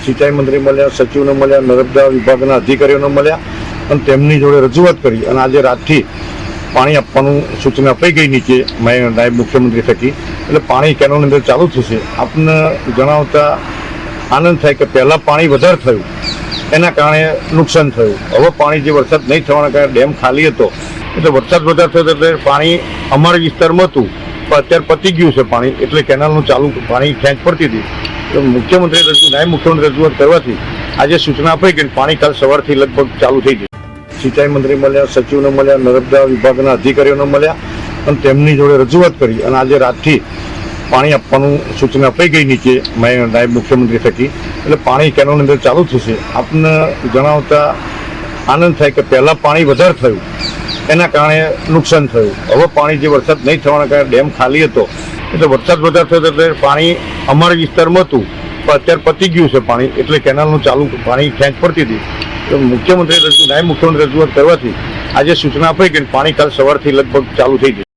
સિંચાઈ મંત્રી મળ્યા, સચિવને મળ્યા, નર્મદા વિભાગના અધિકારીઓને મળ્યા અને તેમની જોડે રજૂઆત કરી અને આજે રાતથી પાણી આપવાનું સૂચના અપાઈ ગઈ નીચે નાયબ મુખ્યમંત્રી થકી, એટલે પાણી કેનોલની અંદર ચાલુ થશે. આપને જણાવતા આનંદ થાય કે પહેલાં પાણી વધારે થયું એના કારણે નુકસાન થયું. હવે પાણી જે વરસાદ નહીં થવાના કારણે ડેમ ખાલી હતો એટલે વરસાદ વધારે થયો એટલે પાણી અમારા વિસ્તારમાં હતું પણ અત્યારે પતી ગયું છે પાણી, એટલે કેનાલનું ચાલુ પાણી ખેંચ પડતી હતી. તો મુખ્યમંત્રી નાયબ મુખ્યમંત્રી રજૂઆત કરવાથી આજે સૂચના અપાઈ ગઈ. પાણી કાલ સવારથી લગભગ ચાલુ થઈ ગયું. સિંચાઈ મંત્રી મળ્યા, સચિવને મળ્યા, નર્મદા વિભાગના અધિકારીઓને મળ્યા અને તેમની જોડે રજૂઆત કરી અને આજે રાતથી પાણી આપવાનું સૂચના અપાઈ ગઈ નીચે નાયબ મુખ્યમંત્રી થકી, એટલે પાણી કેનોલની અંદર ચાલુ થશે. આપને જણાવતા આનંદ થાય કે પહેલાં પાણી વધારે થયું એના કારણે નુકસાન થયું. હવે પાણી જે વરસાદ નહીં થવાના કારણે ડેમ ખાલી હતો એટલે વરસાદ વધારે થયો એટલે પાણી અમારા વિસ્તારમાં હતું પણ અત્યારે પતી ગયું છે પાણી, એટલે કેનાલનું ચાલુ પાણી ખેંચ પડતી હતી. તો નાયબ મુખ્યમંત્રી રજૂઆત કરવાથી આજે સૂચના અપાઈ ગઈ. પાણી કાલ સવારથી લગભગ ચાલુ થઈ ગયું.